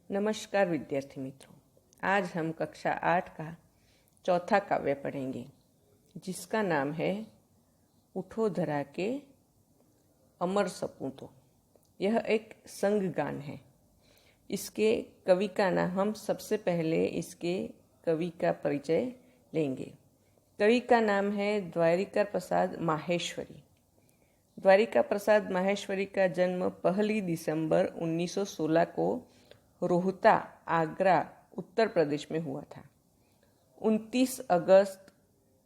नमस्कार विद्यार्थी मित्रों, आज हम कक्षा 8 का चौथा काव्य पढ़ेंगे जिसका नाम है उठो धरा के अमर सपूतों। यह एक संग गान है। इसके कवि का नाम हम सबसे पहले इसके कवि का परिचय लेंगे। कवि का नाम है द्वारिका प्रसाद माहेश्वरी। द्वारिका प्रसाद माहेश्वरी का जन्म 1 दिसंबर 1916 को रोहता, आगरा, उत्तर प्रदेश में हुआ था। 29 अगस्त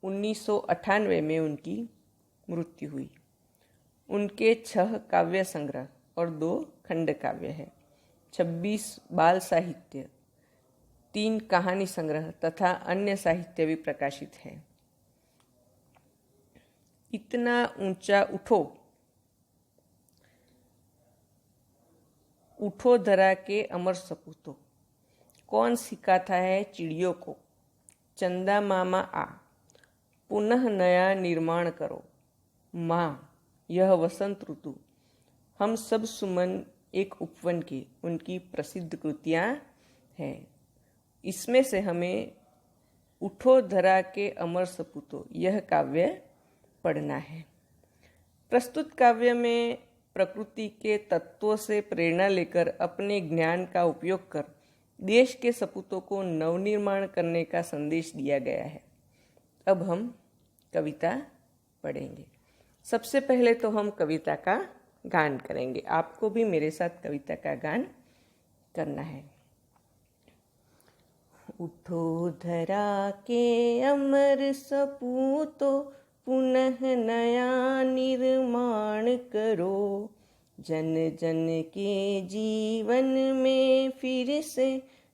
1998 में उनकी मृत्यु हुई। उनके 6 काव्य संग्रह और 2 खंड काव्य हैं, 26 बाल साहित्य, 3 कहानी संग्रह तथा अन्य साहित्य भी प्रकाशित है। इतना ऊंचा उठो, उठो धरा के अमर सपूतों, कौन सिखाता है चिड़ियों को। चंदा मामा आ, पुनः नया निर्माण करो। माँ, यह वसंत ऋतु, हम सब सुमन एक उपवन की, उनकी प्रसिद्ध कृतियाँ हैं। इसमें से हमें उठो धरा के अमर सपूतों यह काव्य पढ़ना है। प्रस्तुत काव्य में प्रकृति के तत्वों से प्रेरणा लेकर अपने ज्ञान का उपयोग कर देश के सपूतों को नवनिर्माण करने का संदेश दिया गया है। अब हम कविता पढ़ेंगे। सबसे पहले तो हम कविता का गान करेंगे। आपको भी मेरे साथ कविता का गान करना है। उठो धरा के अमर सपूतों, पुनः नया निर्माण करो। जन जन के जीवन में फिर से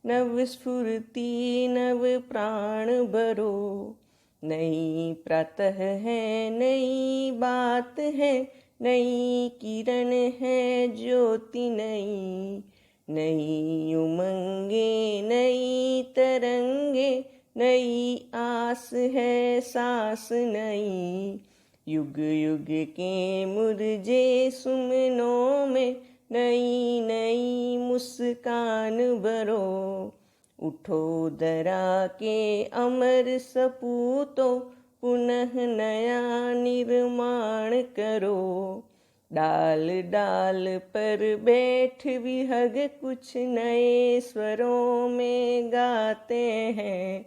नव स्फूर्ति, नव प्राण भरो। नई प्रातः है, नई बात है, नई किरण है, ज्योति नई। नई उमंगे, नई तरंगे, नई आस है, सांस नई। युग युग के मुरझे सुमनों में नई नई मुस्कान भरो। उठो धरा के अमर सपूतों, पुनः नया निर्माण करो। डाल डाल पर बैठ विहग कुछ नए स्वरों में गाते हैं।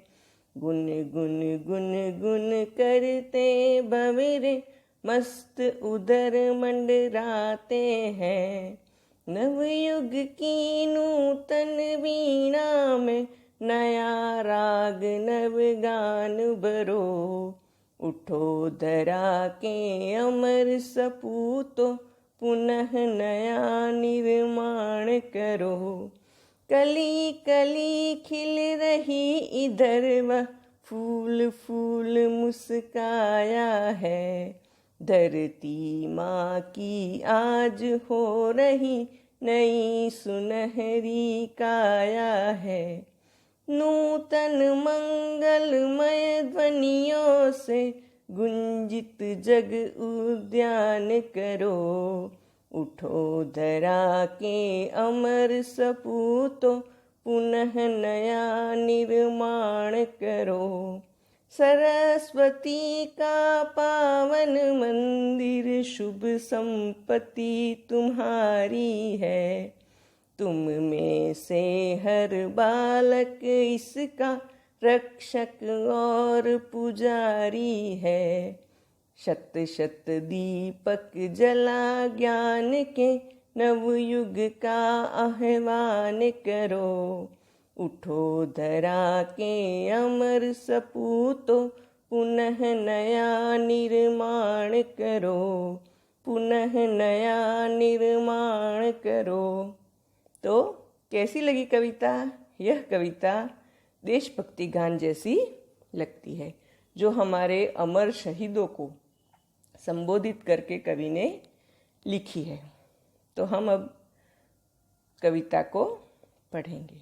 गुन गुन गुन गुन करते भंवरे मस्त उदर मंडराते हैं। नवयुग की नूतन वीणा में नया राग नव गान भरो। उठो धरा के अमर सपूतों, पुनः नया निर्माण करो। कली कली खिल रही इधर वह, फूल फूल मुस्काया है। धरती माँ की आज हो रही नई सुनहरी काया है। नूतन मंगलमय ध्वनियों से गुंजित जग उद्यान करो। उठो धरा के अमर सपूतों, पुनः नया निर्माण करो। सरस्वती का पावन मंदिर, शुभ संपत्ति तुम्हारी है। तुम में से हर बालक इसका रक्षक और पुजारी है। शत शत दीपक जला ज्ञान के, नवयुग का आह्वान करो। उठो धरा के अमर सपूतों, पुनः नया निर्माण करो। पुनः नया निर्माण करो। तो कैसी लगी कविता? यह कविता देशभक्ति गान जैसी लगती है, जो हमारे अमर शहीदों को संबोधित करके कवि ने लिखी है। तो हम अब कविता को पढ़ेंगे।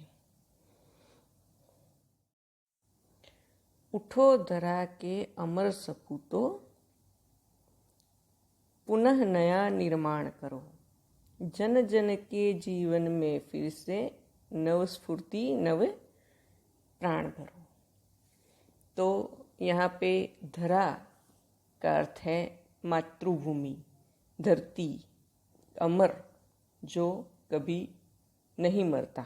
उठो धरा के अमर सपूतों, पुनः नया निर्माण करो। जन जन के जीवन में फिर से नव स्फूर्ति नव प्राण भरो। तो यहाँ पे धरा का अर्थ है मातृभूमि, धरती, अमर जो कभी नहीं मरता।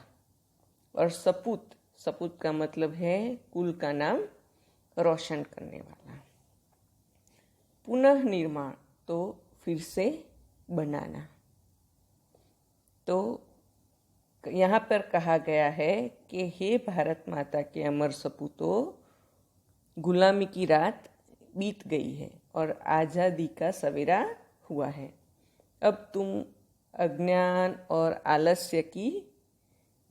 और सपूत, सपूत का मतलब है कुल का नाम रोशन करने वाला। पुनः निर्माण तो फिर से बनाना। तो यहाँ पर कहा गया है कि हे भारत माता के अमर सपूतों, गुलामी की रात बीत गई है और आज़ादी का सवेरा हुआ है। अब तुम अज्ञान और आलस्य की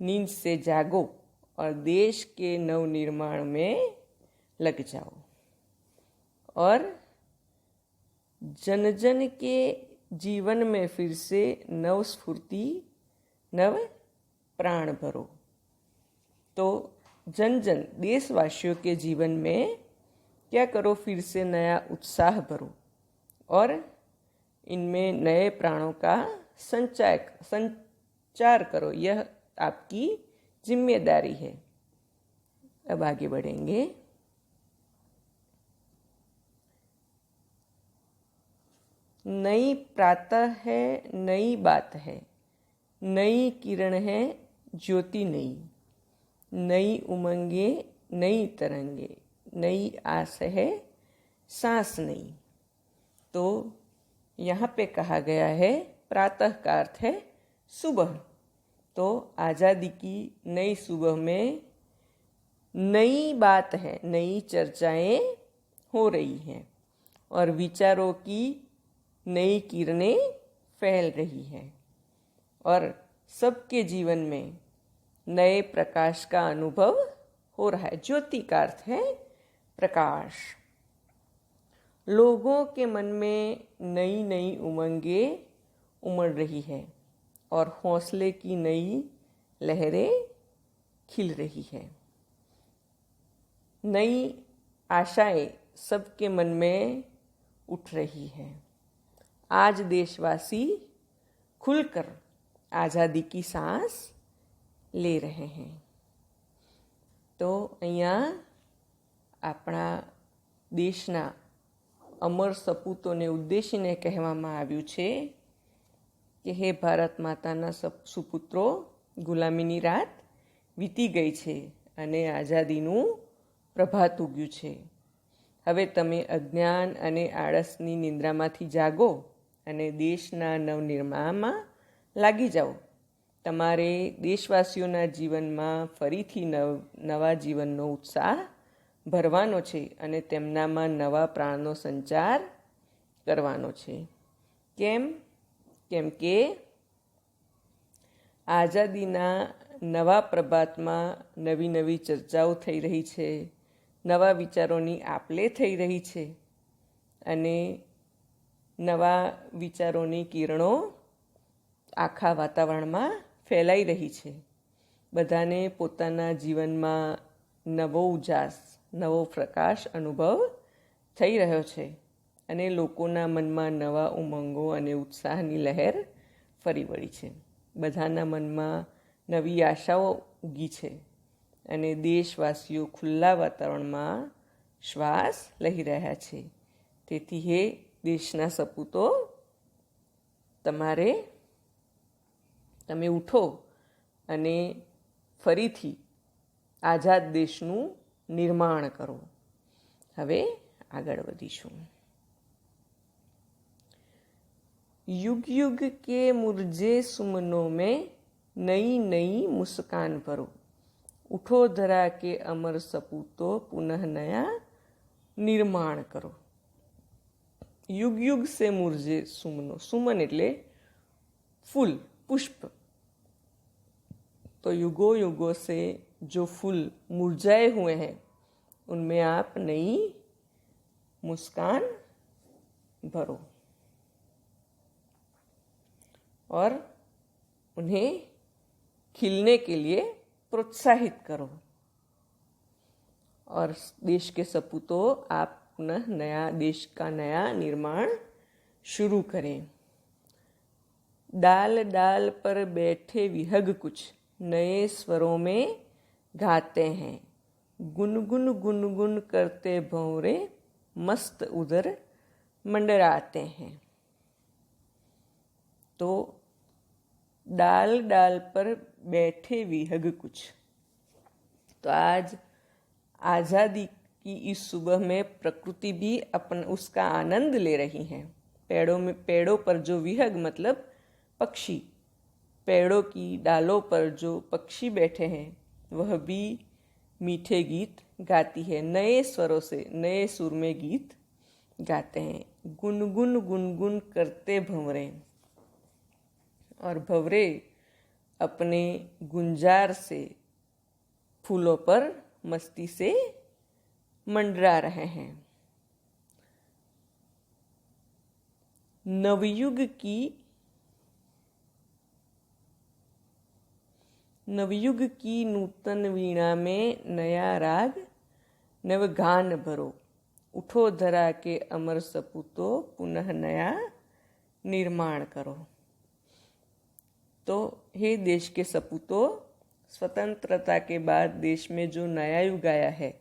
नींद से जागो और देश के नवनिर्माण में लग जाओ और जन जन के जीवन में फिर से नव स्फूर्ति नव प्राण भरो। तो जन जन देशवासियों के जीवन में क्या करो, फिर से नया उत्साह भरो और इनमें नए प्राणों का संचार करो। यह आपकी जिम्मेदारी है। अब आगे बढ़ेंगे। नई प्रातः है, नई बात है, नई किरण है, ज्योति नई, नई उमंगे, नई तरंगे, नई आस है, सांस नई। तो यहाँ पे कहा गया है प्रातः का अर्थ है सुबह। तो आज़ादी की नई सुबह में नई बात है, नई चर्चाएं हो रही हैं और विचारों की नई किरणें फैल रही हैं और सबके जीवन में नए प्रकाश का अनुभव हो रहा है। ज्योति का अर्थ है प्रकाश। लोगों के मन में नई नई उमंगे उमड़ रही है और हौसले की नई लहरें खिल रही है। नई आशाएं सबके मन में उठ रही है। आज देशवासी खुलकर आज़ादी की सांस ले रहे हैं। તો અહીંયા આપણા દેશના અમર સપૂતોને ઉદ્દેશીને કહેવામાં આવ્યું છે કે હે ભારત માતાના સુપુત્રો, ગુલામીની રાત વીતી ગઈ છે અને આઝાદીનું પ્રભાત ઉગ્યું છે. હવે તમે અજ્ઞાન અને આળસની નિંદ્રામાંથી જાગો અને દેશના નવનિર્માણમાં લાગી જાઓ. તમારે દેશવાસીઓના જીવનમાં ફરીથી નવા જીવનનો ઉત્સાહ ભરવાનો છે અને તેમનામાં નવા પ્રાણનો સંચાર કરવાનો છે. કેમ કે આઝાદીના નવા પ્રભાતમાં નવી નવી ચર્ચાઓ થઈ રહી છે, નવા વિચારોની આપલે થઈ રહી છે અને નવા વિચારોની કિરણો આખા વાતાવરણમાં ફેલાઈ રહી છે. બધાને પોતાના જીવનમાં નવો ઉજાસ, નવો પ્રકાશ અનુભવ થઈ રહ્યો છે અને લોકોના મનમાં નવા ઉમંગો અને ઉત્સાહની લહેર ફરી વળી છે. બધાના મનમાં નવી આશાઓ ઉગી છે અને દેશવાસીઓ ખુલ્લા વાતાવરણમાં શ્વાસ લઈ રહ્યા છે. તેથી હે દેશના સપૂતો, તમે ઉઠો અને ફરીથી આઝાદ દેશનું નિર્માણ કરો. હવે આગળ વધીશું. युग युग के मुरझे सुमनों में नई नई मुस्कान भरो. उठो धरा के अमर सपूतो, पुनः नया निर्माण करो. युग युग से मुरझे सुमनो. सुमन એટલે फूल, पुष्प. तो युगों युगों से जो फूल मुरझाए हुए हैं उनमें आप नई मुस्कान भरो और उन्हें खिलने के लिए प्रोत्साहित करो. और देश के सपूतों, आप पुनः नया देश का नया निर्माण शुरू करें. डाल डाल पर बैठे विहग कुछ, नए स्वरों में गाते हैं। गुनगुन गुनगुन करते भंवरे मस्त उधर मंडराते हैं। तो डाल डाल पर बैठे विहग कुछ। तो आज आज़ादी की इस सुबह में प्रकृति भी उसका आनंद ले रही है। पेड़ों पर जो विहग मतलब पक्षी, पेड़ों की डालों पर जो पक्षी बैठे हैं वह भी मीठे गीत गाती है। नए स्वरों से नए सुर में गीत गाते हैं। गुनगुन गुनगुन करते भंवरे, और भंवरे अपने गुंजार से फूलों पर मस्ती से मंडरा रहे हैं। नवयुग की नूतन वीणा में नया राग नवगान भरो। उठो धरा के अमर सपूतो पुनः नया निर्माण करो। तो हे देश के सपूतों, स्वतंत्रता के बाद देश में जो नया युग आया है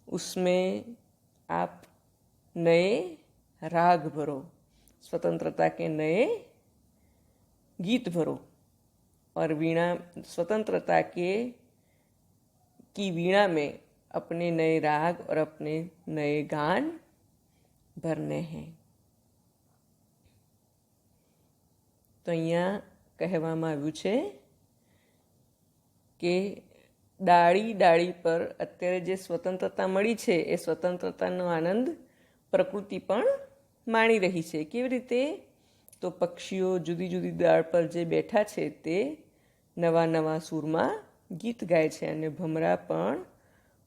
उसमें आप नए राग भरो, स्वतंत्रता के नए गीत भरो, और वीणा स्वतंत्रता की वीणा में अपने नए राग और अपने नए गान भरने हैं। तो અહીંયા કહેવામાં આવ્યું છે કે ડાળી ડાળી પર અત્યારે જે સ્વતંત્રતા મળી છે એ સ્વતંત્રતાનો આનંદ પ્રકૃતિ પણ માણી રહી છે। કેવી રીતે? તો પક્ષીઓ જુદી જુદી ડાળ પર જે બેઠા છે તે નવા નવા સૂરમાં ગીત ગાય છે, અને ભમરા પણ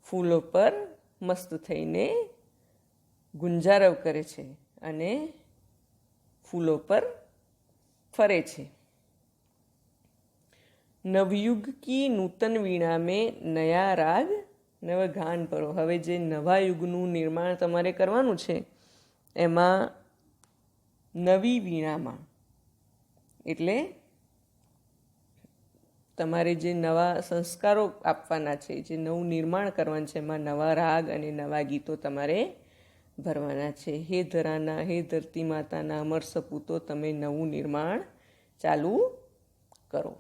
ફૂલો પર મસ્ત થઈને ગુંજારવ કરે છે અને ફૂલો પર फरे छे। नवयुग की नूतन वीणा में नया राग नव गान भरो। हवे जे नवा युगનું નિર્માણ તમારે કરવાનું છે એમાં નવી વીણામાં, એટલે તમારે જે નવા સંસ્કારો આપવાના છે, જે નવું નિર્માણ કરવાનું છે એમાં નવા રાગ અને નવા ગીતો તમારે ભરવાના છે। હે ધરાના, હે ધરતી માતાના અમર સપૂતો, તમે નવું નિર્માણ ચાલુ કરો।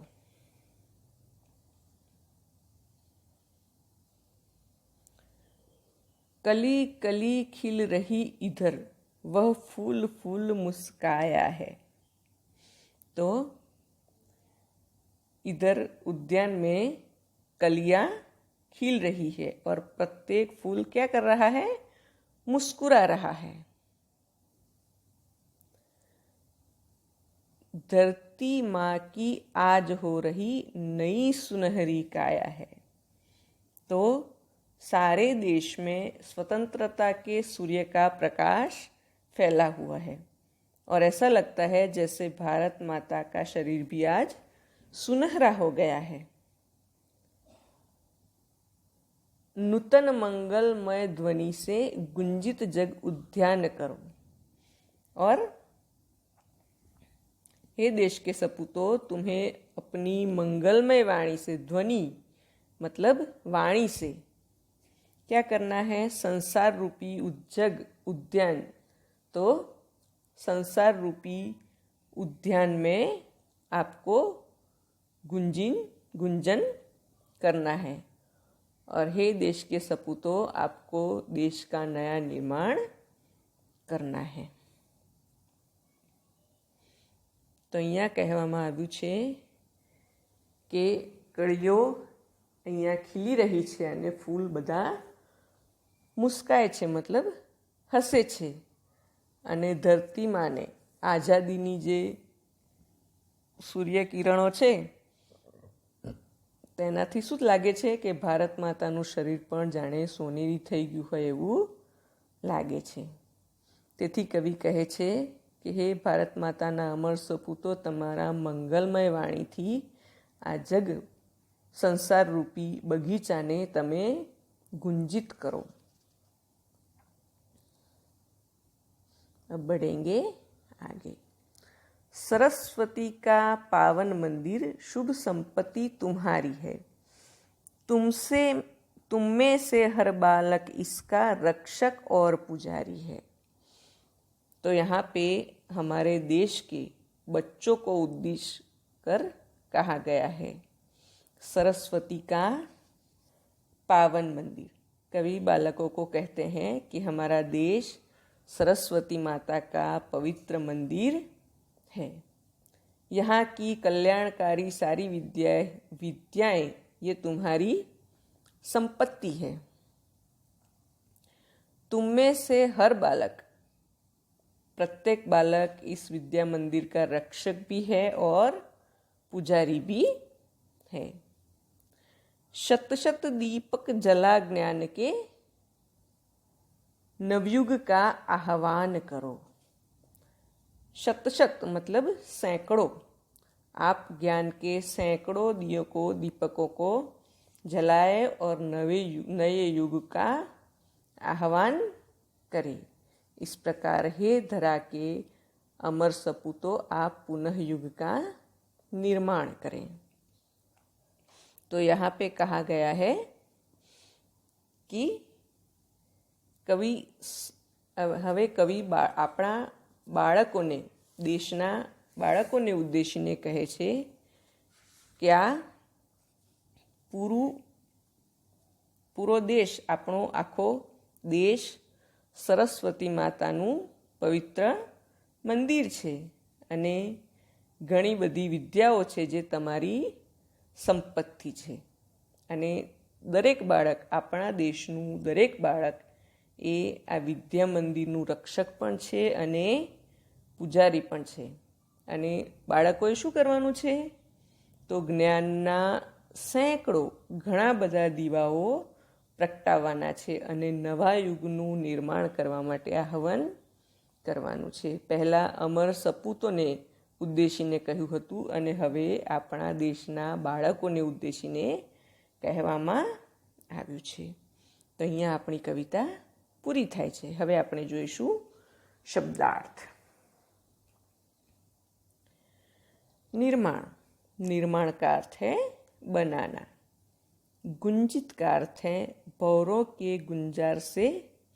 कली कली खिल रही इधर, वह फूल फूल मुस्काया है। तो इधर उद्यान में कलियां खिल रही है और प्रत्येक फूल क्या कर रहा है? मुस्कुरा रहा है। धरती माँ की आज हो रही नई सुनहरी काया है। तो सारे देश में स्वतंत्रता के सूर्य का प्रकाश फैला हुआ है और ऐसा लगता है जैसे भारत माता का शरीर भी आज सुनहरा हो गया है। नूतन मंगलमय ध्वनि से गुंजित जग उद्यान करो। और हे देश के सपूतों, तुम्हें अपनी मंगलमय वाणी से, ध्वनि मतलब वाणी से क्या करना है? संसार रूपी जग उद्यान, तो संसार रूपी उद्यान में आपको गुंजन करना है। और हे देश के सपूतों, आपको देश का नया निर्माण करना है। तो અહીંયા કહેવામાં આવ્યું છે કે કળીઓ અહીંયા ખીલી રહી છે અને ફૂલ બધા મુસ્કાય છે, મતલબ હસે છે, અને ધરતી માને આઝાદીની જે સૂર્યકિરણો છે તેનાથી શું લાગે છે કે ભારત માતાનું શરીર પણ જાણે સોનેરી થઈ ગયું હોય એવું લાગે છે। તેથી કવિ કહે છે કે હે ભારત માતાના અમર સપૂતો, તમારા મંગલમય વાણીથી આ જગ સંસાર રૂપી બગીચાને તમે ગુંજિત કરો। अब बढ़ेंगे आगे। सरस्वती का पावन मंदिर शुभ संपत्ति तुम्हारी है, तुम में से हर बालक इसका रक्षक और पुजारी है। तो यहाँ पे हमारे देश के बच्चों को उद्देश्य कर कहा गया है सरस्वती का पावन मंदिर। कवि बालकों को कहते हैं कि हमारा देश सरस्वती माता का पवित्र मंदिर है। यहाँ की कल्याणकारी सारी विद्याएं ये तुम्हारी संपत्ति है। तुम में से हर बालक, प्रत्येक बालक इस विद्या मंदिर का रक्षक भी है और पुजारी भी है। शत शत दीपक जला ज्ञान के, नवयुग का आह्वान करो। शत शत मतलब सैकड़ों, आप ज्ञान के सैकड़ों दीपकों को जलाए और नए युग का आह्वान करें। इस प्रकार हे धरा के अमर सपूतो, आप पुनः युग का निर्माण करें। तो यहाँ पे कहा गया है कि કવિ હવે કવિ આપણા બાળકોને, દેશના બાળકોને ઉદ્દેશીને કહે છે કે આ પૂરો દેશ, આપણો આખો દેશ સરસ્વતી માતાનું પવિત્ર મંદિર છે અને ઘણી બધી વિદ્યાઓ છે જે તમારી સંપત્તિ છે અને દરેક બાળક, આપણા દેશનું દરેક બાળક એ આ વિદ્યા મંદિરનું રક્ષક પણ છે અને પૂજારી પણ છે। અને બાળકોએ શું કરવાનું છે? તો જ્ઞાનના સેંકડો ઘણા બધા દીવાઓ પ્રગટાવવાના છે અને નવા યુગનું નિર્માણ કરવા માટે આહ્વાન કરવાનું છે। પહેલાં અમર સપૂતોને ઉદ્દેશીને કહ્યું હતું અને હવે આપણા દેશના બાળકોને ઉદ્દેશીને કહેવામાં આવ્યું છે। તો અહીંયા આપણી કવિતા પૂરી થાય છે। હવે આપણે જોઈશું શબ્દાર્થ। निर्माण, निर्माण का अर्थ है बनाना। गुंजित का अर्थ है भौरों के गुंजार से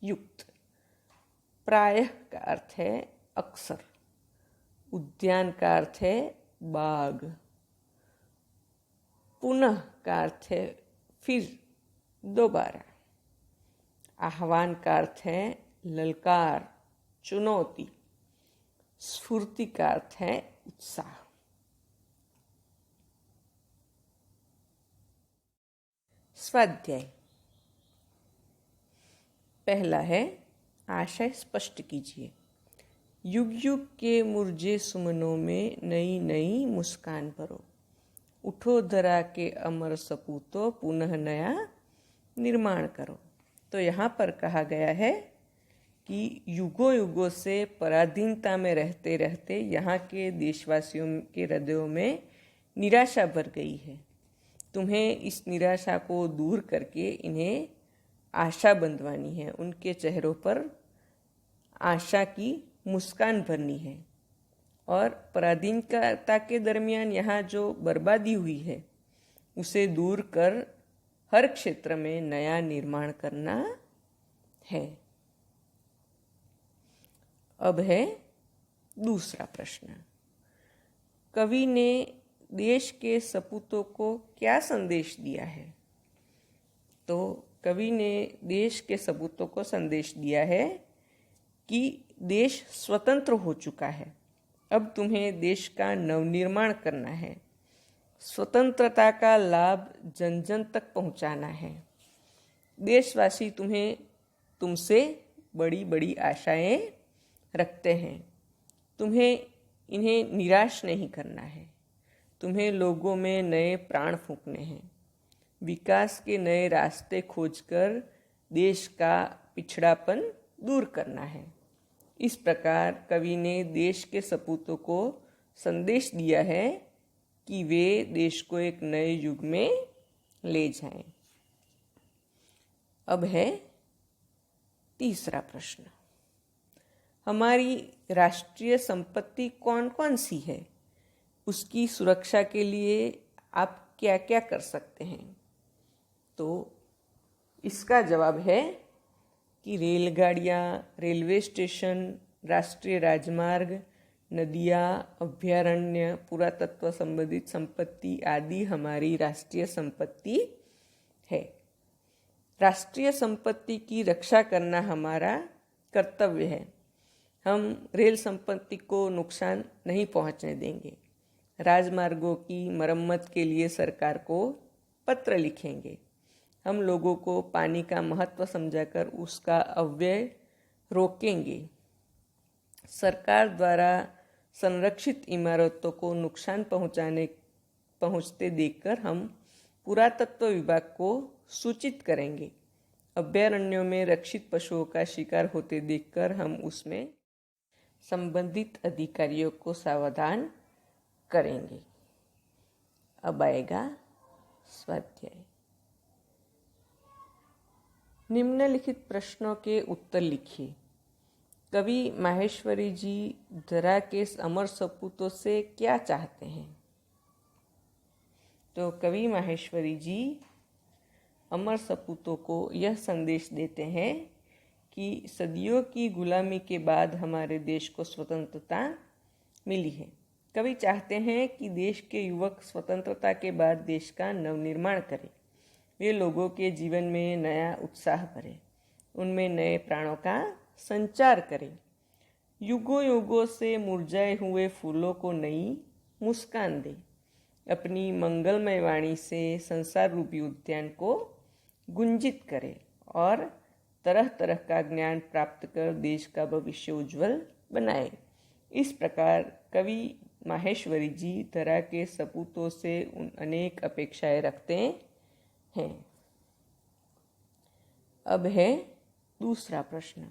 युक्त। प्रायः का अर्थ है अक्सर। उद्यान का अर्थ है बाग। पुनः का अर्थ है फिर, दोबारा। आह्वान का अर्थ है ललकार, चुनौती। स्फूर्ति का अर्थ है उत्साह। स्वाध्याय पहला है आशय स्पष्ट कीजिए। युग युग के मुरझे सुमनों में नई नई मुस्कान भरो। उठो धरा के अमर सपूतो, पुनः नया निर्माण करो। तो यहाँ पर कहा गया है कि युगों युगों से पराधीनता में रहते रहते यहाँ के देशवासियों के हृदयों में निराशा भर गई है। तुम्हें इस निराशा को दूर करके इन्हें आशा बंधवानी है। उनके चेहरों पर आशा की मुस्कान भरनी है और पराधीनता के दरमियान यहाँ जो बर्बादी हुई है उसे दूर कर हर क्षेत्र में नया निर्माण करना है। अब है दूसरा प्रश्न। कवि ने देश के सपूतों को क्या संदेश दिया है? तो कवि ने देश के सपूतों को संदेश दिया है कि देश स्वतंत्र हो चुका है, अब तुम्हें देश का नवनिर्माण करना है। स्वतंत्रता का लाभ जन जन तक पहुंचाना है। देशवासी तुमसे बड़ी बड़ी आशाएं रखते हैं। तुम्हें इन्हें निराश नहीं करना है। तुम्हें लोगों में नए प्राण फूंकने हैं। विकास के नए रास्ते खोजकर देश का पिछड़ापन दूर करना है। इस प्रकार कवि ने देश के सपूतों को संदेश दिया है कि वे देश को एक नए युग में ले जाएं। अब है तीसरा प्रश्न। हमारी राष्ट्रीय संपत्ति कौन कौन सी है, उसकी सुरक्षा के लिए आप क्या क्या कर सकते हैं? तो इसका जवाब है कि रेलगाड़ियाँ, रेलवे स्टेशन, राष्ट्रीय राजमार्ग, नदियाँ, अभयारण्य, पुरातत्व संबंधित संपत्ति आदि हमारी राष्ट्रीय संपत्ति है। राष्ट्रीय संपत्ति की रक्षा करना हमारा कर्तव्य है। हम रेल संपत्ति को नुकसान नहीं पहुंचने देंगे। राजमार्गों की मरम्मत के लिए सरकार को पत्र लिखेंगे। हम लोगों को पानी का महत्व समझाकर उसका अपव्यय रोकेंगे। सरकार द्वारा संरक्षित इमारतों को नुकसान पहुंचते देखकर हम पुरातत्व विभाग को सूचित करेंगे। अभयारण्यों में रक्षित पशुओं का शिकार होते देखकर हम उसमें संबंधित अधिकारियों को सावधान करेंगे। अब आएगा स्वाध्याय। निम्नलिखित प्रश्नों के उत्तर लिखिए। कवि माहेश्वरी जी धरा के अमर सपूतों से क्या चाहते हैं? तो कवि माहेश्वरी जी अमर सपूतों को यह संदेश देते हैं कि सदियों की गुलामी के बाद हमारे देश को स्वतंत्रता मिली है। कवि चाहते हैं कि देश के युवक स्वतंत्रता के बाद देश का नवनिर्माण करें। वे लोगों के जीवन में नया उत्साह भरें, उनमें नए प्राणों का संचार करें। युगों युगों से मुरझाए हुए फूलों को नई मुस्कान दें। अपनी मंगलमय वाणी से संसार रूपी उद्यान को गुंजित करें और तरह तरह का ज्ञान प्राप्त कर देश का भविष्य उज्जवल बनाए। इस प्रकार कवि माहेश्वरी जी धरा के सपूतों से अनेक अपेक्षाएं रखते हैं। अब है दूसरा प्रश्न।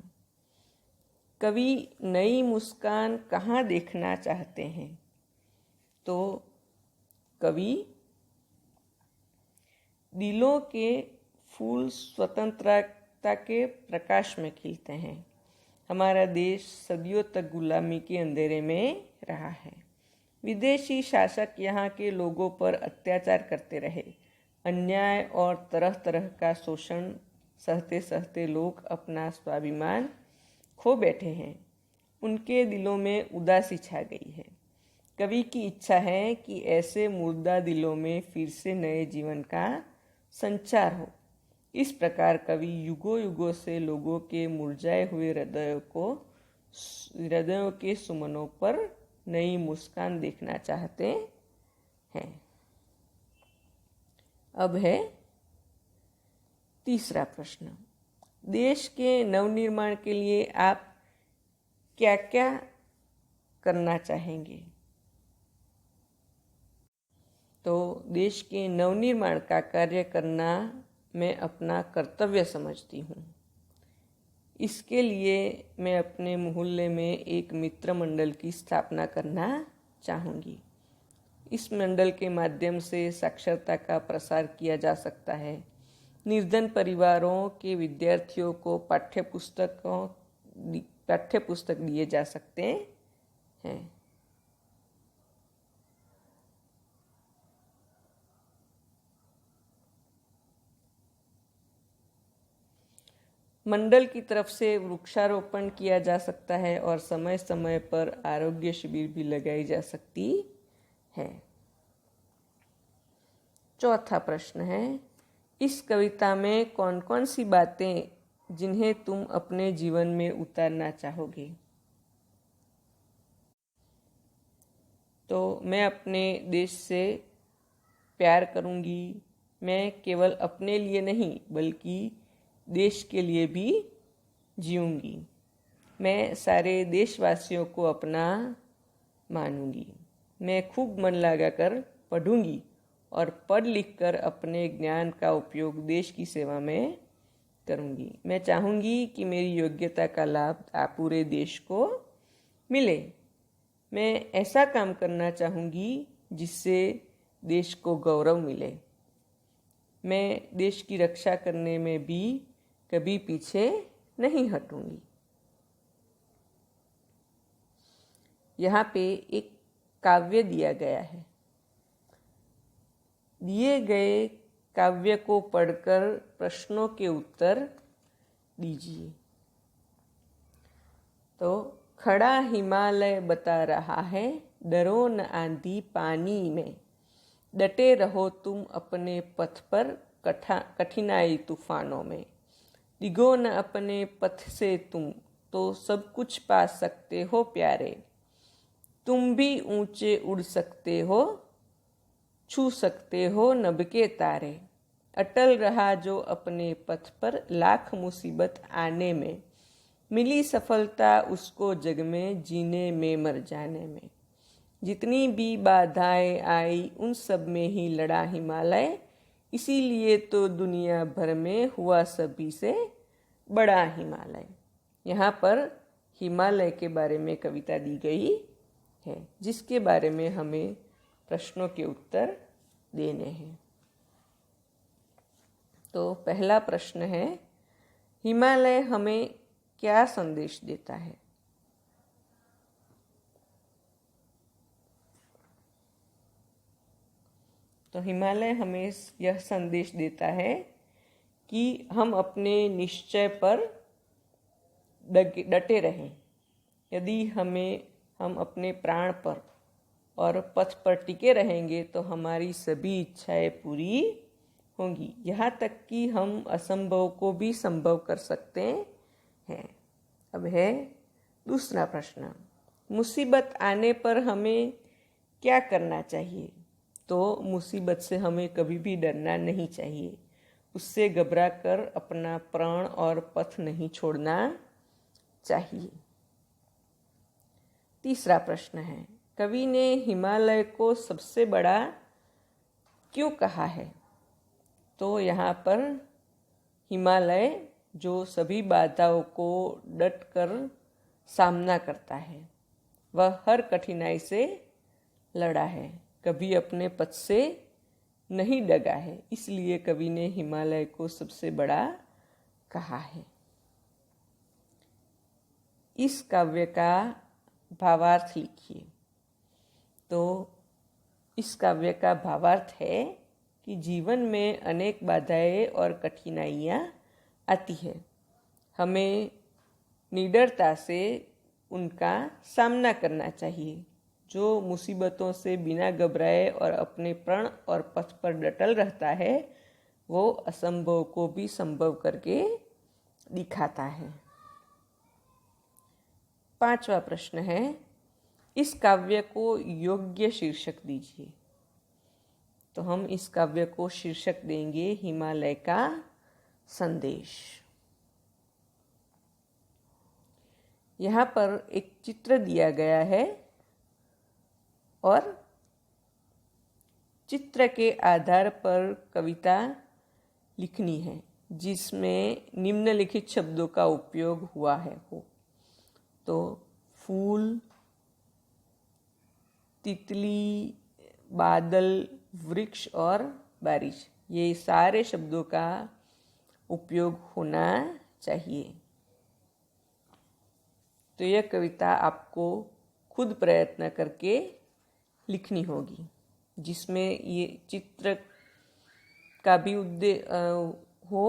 कवि नई मुस्कान कहाँ देखना चाहते हैं? तो कवि दिलों के फूल स्वतंत्रता के प्रकाश में खिलते हैं। हमारा देश सदियों तक गुलामी के अंधेरे में रहा है। विदेशी शासक यहाँ के लोगों पर अत्याचार करते रहे। अन्याय और तरह तरह का शोषण सहते सहते लोग अपना स्वाभिमान खो बैठे हैं। उनके दिलों में उदासी छा गई है। कवि की इच्छा है कि ऐसे मुर्दा दिलों में फिर से नए जीवन का संचार हो। इस प्रकार कवि युगों युगों से लोगों के मुरझाए हुए हृदयों के सुमनों पर नई मुस्कान देखना चाहते हैं। अब है तीसरा प्रश्न। देश के नवनिर्माण के लिए आप क्या क्या करना चाहेंगे? तो देश के नवनिर्माण का कार्य करना मैं अपना कर्तव्य समझती हूँ। इसके लिए मैं अपने मोहल्ले में एक मित्र मंडल की स्थापना करना चाहूँगी। इस मंडल के माध्यम से साक्षरता का प्रसार किया जा सकता है। निर्धन परिवारों के विद्यार्थियों को पाठ्यपुस्तक दिए जा सकते हैं। मंडल की तरफ से वृक्षारोपण किया जा सकता है और समय समय पर आरोग्य शिविर भी लगाई जा सकती है। चौथा प्रश्न है, इस कविता में कौन कौन सी बातें जिन्हें तुम अपने जीवन में उतारना चाहोगे? तो मैं अपने देश से प्यार करूंगी। मैं केवल अपने लिए नहीं बल्कि देश के लिए भी जीऊंगी। मैं सारे देशवासियों को अपना मानूंगी। मैं खूब मन लगाकर पढ़ूंगी और पढ़ लिख कर अपने ज्ञान का उपयोग देश की सेवा में करूंगी। मैं चाहूंगी कि मेरी योग्यता का लाभ पूरे देश को मिले। मैं ऐसा काम करना चाहूंगी जिससे देश को गौरव मिले। मैं देश की रक्षा करने में भी कभी पीछे नहीं हटूंगी। यहाँ पे एक काव्य दिया गया है। दिए गए काव्य को पढ़कर प्रश्नों के उत्तर दीजिए। तो खड़ा हिमालय बता रहा है, डरो न आंधी पानी में, डटे रहो तुम अपने पथ पर कठिनाई तूफानों में। डिगो न अपने पथ से तुम, तो सब कुछ पा सकते हो प्यारे। तुम भी ऊंचे उड़ सकते हो, छू सकते हो नभ के तारे। अटल रहा जो अपने पथ पर, लाख मुसीबत आने में, मिली सफलता उसको जग में, जीने में मर जाने में। जितनी भी बाधाएं आई उन सब में ही लड़ा हिमालय, इसीलिए तो दुनिया भर में हुआ सभी से बड़ा हिमालय। यहाँ पर हिमालय के बारे में कविता दी गई है, जिसके बारे में हमें प्रश्नों के उत्तर देने हैं। तो पहला प्रश्न है, हिमालय हमें क्या संदेश देता है? तो हिमालय हमें यह संदेश देता है कि हम अपने निश्चय पर डटे रहें। यदि हम अपने प्राण पर और पथ पर टिके रहेंगे तो हमारी सभी इच्छाएं पूरी होंगी। यहाँ तक कि हम असंभव को भी संभव कर सकते हैं। अब है दूसरा प्रश्न, मुसीबत आने पर हमें क्या करना चाहिए? तो मुसीबत से हमें कभी भी डरना नहीं चाहिए, उससे घबराकर अपना प्राण और पथ नहीं छोड़ना चाहिए। तीसरा प्रश्न है, कवि ने हिमालय को सबसे बड़ा क्यों कहा है? तो यहाँ पर हिमालय जो सभी बाधाओं को डट कर सामना करता है, वह हर कठिनाई से लड़ा है, कभी अपने पथ से नहीं डगा है, इसलिए कवि ने हिमालय को सबसे बड़ा कहा है। इस काव्य का भावार्थ लिखिए। तो इस काव्य का भावार्थ है कि जीवन में अनेक बाधाएं और कठिनाइयाँ आती है, हमें निडरता से उनका सामना करना चाहिए। जो मुसीबतों से बिना घबराए और अपने प्रण और पथ पर डटल रहता है, वो असंभव को भी संभव करके दिखाता है। पांचवा प्रश्न है, इस काव्य को योग्य शीर्षक दीजिए। तो हम इस काव्य को शीर्षक देंगे हिमालय का संदेश। यहाँ पर एक चित्र दिया गया है और चित्र के आधार पर कविता लिखनी है, जिसमें निम्नलिखित शब्दों का उपयोग हुआ है। तो फूल, तितली, बादल, वृक्ष और बारिश, ये सारे शब्दों का उपयोग होना चाहिए। तो यह कविता आपको खुद प्रयत्न करके लिखनी होगी, जिसमें ये चित्र का भी हो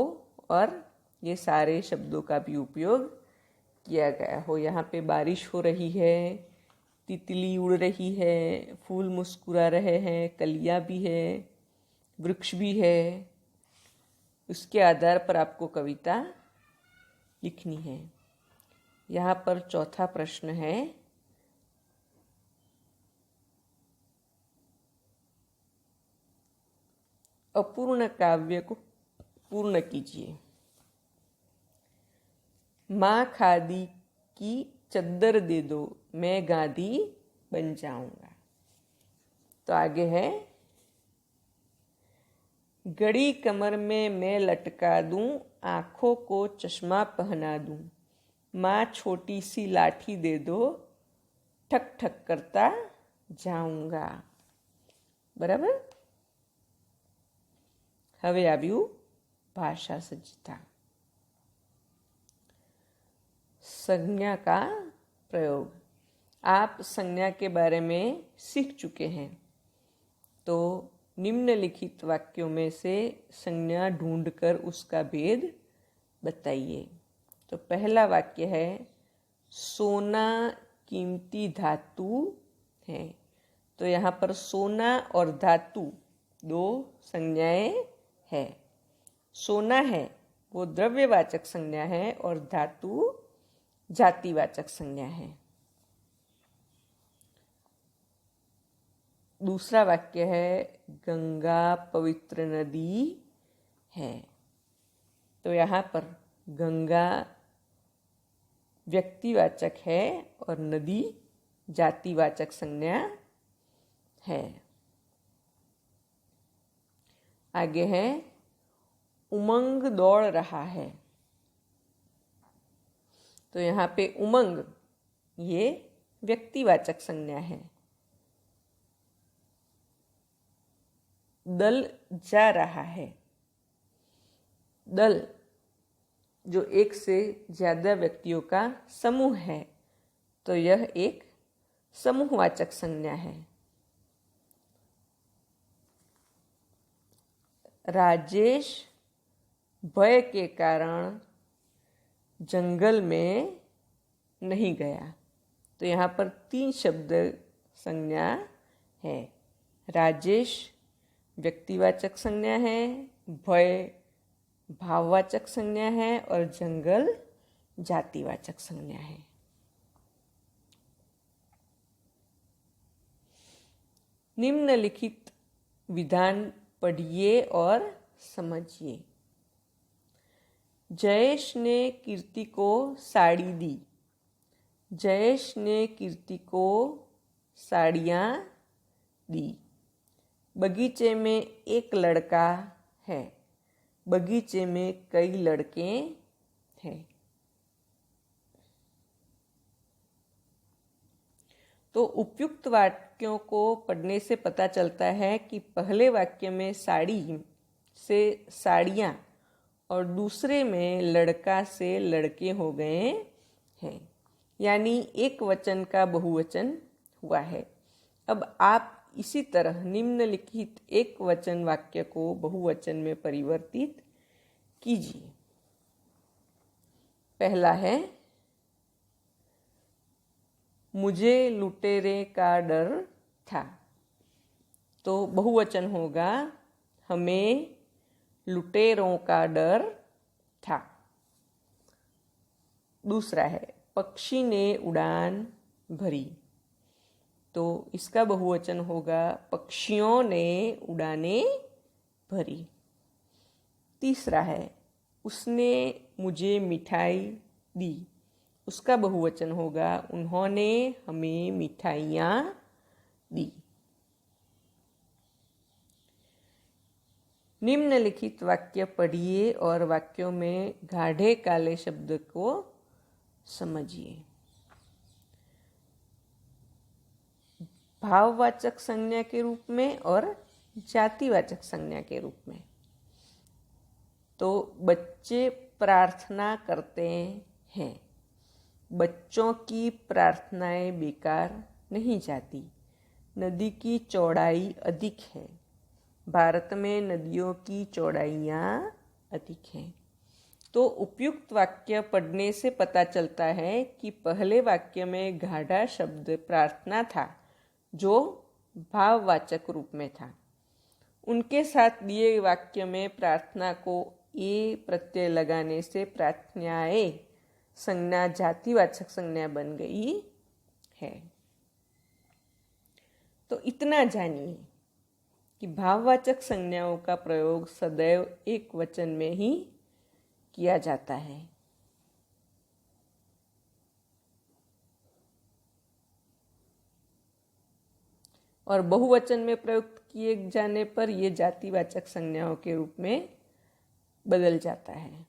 और ये सारे शब्दों का भी उपयोग किया गया हो। यहाँ पे बारिश हो रही है, तितली उड़ रही है, फूल मुस्कुरा रहे हैं, कलियाँ भी है, वृक्ष भी है। उसके आधार पर आपको कविता लिखनी है। यहाँ पर चौथा प्रश्न है, अपूर्ण काव्य को पूर्ण कीजिए। माँ खादी की चद्दर दे दो, मैं गांधी बन जाऊंगा। तो आगे है, घड़ी कमर में मैं लटका दूं, आंखों को चश्मा पहना दूं। माँ छोटी सी लाठी दे दो, ठक ठक करता जाऊंगा। बराबर। હવે આવ્યું भाषा सज्जता। संज्ञा का प्रयोग। आप संज्ञा के बारे में सीख चुके हैं, तो निम्नलिखित वाक्यों में से संज्ञा ढूंढकर उसका भेद बताइए। तो पहला वाक्य है, सोना कीमती धातु है। तो यहाँ पर सोना और धातु दो संज्ञाएं है। सोना है वो द्रव्यवाचक संज्ञा है और धातु जातिवाचक संज्ञा है। दूसरा वाक्य है, गंगा पवित्र नदी है। तो यहाँ पर गंगा व्यक्तिवाचक है और नदी जातिवाचक संज्ञा है। आगे है, उमंग दौड़ रहा है। तो यहाँ पे उमंग ये व्यक्तिवाचक संज्ञा है। दल जा रहा है। दल जो एक से ज्यादा व्यक्तियों का समूह है, तो यह एक समूहवाचक संज्ञा है। राजेश भय के कारण जंगल में नहीं गया। तो यहाँ पर 3 शब्द संज्ञा है। राजेश व्यक्तिवाचक संज्ञा है, भय भाववाचक संज्ञा है और जंगल जातिवाचक संज्ञा है। निम्नलिखित विधान पढ़िए और समझिए। जयेश ने कीर्ति को साड़ी दी। जयेश ने कीर्ति को साड़ियाँ दी। बगीचे में एक लड़का है। बगीचे में कई लड़के हैं। तो उपयुक्त वाक्यों को पढ़ने से पता चलता है कि पहले वाक्य में साड़ी से साड़ियाँ और दूसरे में लड़का से लड़के हो गए हैं, यानी एक वचन का बहुवचन हुआ है। अब आप इसी तरह निम्नलिखित एक वचन वाक्य को बहुवचन में परिवर्तित कीजिए। पहला है, मुझे लुटेरे का डर था। तो बहुवचन होगा, हमें लुटेरों का डर था। दूसरा है, पक्षी ने उड़ान भरी। तो इसका बहुवचन होगा, पक्षियों ने उड़ानें भरी। तीसरा है, उसने मुझे मिठाई दी। उसका बहुवचन होगा, उन्होंने हमें मिठाइयाँ दी। निम्नलिखित वाक्य पढ़िए और वाक्यों में गाढ़े काले शब्द को समझिए। भाववाचक संज्ञा के रूप में और जातिवाचक संज्ञा के रूप में। तो बच्चे प्रार्थना करते हैं। बच्चों की प्रार्थनाएं बेकार नहीं जाती। नदी की चौड़ाई अधिक है। भारत में नदियों की चौड़ाइयाँ अधिक हैं। तो उपयुक्त वाक्य पढ़ने से पता चलता है कि पहले वाक्य में गाढ़ा शब्द प्रार्थना था, जो भाववाचक रूप में था। उनके साथ दिए वाक्य में प्रार्थना को ए प्रत्यय लगाने से प्रार्थनाएं संज्ञा जातिवाचक संज्ञा बन गई है। तो इतना जानिए कि भाववाचक संज्ञाओं का प्रयोग सदैव एक वचन में ही किया जाता है। और बहुवचन में प्रयुक्त किए जाने पर ये जातिवाचक संज्ञाओं के रूप में बदल जाता है।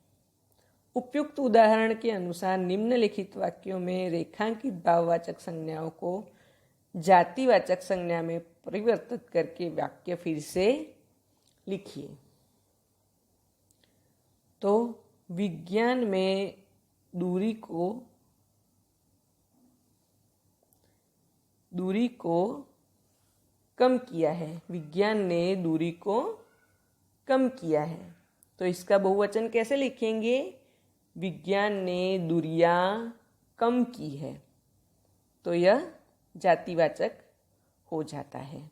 उपयुक्त उदाहरण के अनुसार निम्नलिखित वाक्यों में रेखांकित भाववाचक संज्ञाओं को जातिवाचक संज्ञा में परिवर्तित करके वाक्य फिर से लिखिए। तो विज्ञान में दूरी को दूरी को कम किया है। विज्ञान ने दूरी को कम किया है। तो इसका बहुवचन कैसे लिखेंगे? विज्ञान ने दूरियां कम की है। तो यह जातिवाचक हो जाता है।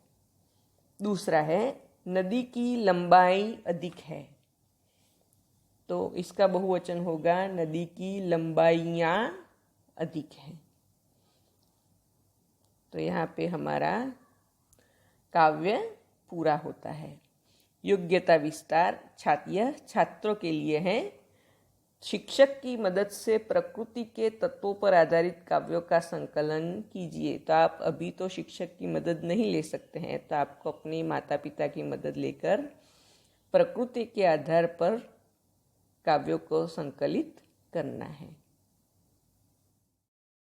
दूसरा है नदी की लंबाई अधिक है। तो इसका बहुवचन होगा नदी की लंबाइयाँ अधिक हैं। तो यहाँ पे हमारा काव्य पूरा होता है। योग्यता विस्तार यह छात्रों के लिए है। शिक्षक की मदद से प्रकृति के तत्वों पर आधारित काव्यों का संकलन कीजिए। तो आप अभी तो शिक्षक की मदद नहीं ले सकते हैं, तो आपको अपने माता पिता की मदद लेकर प्रकृति के आधार पर काव्यों को संकलित करना है।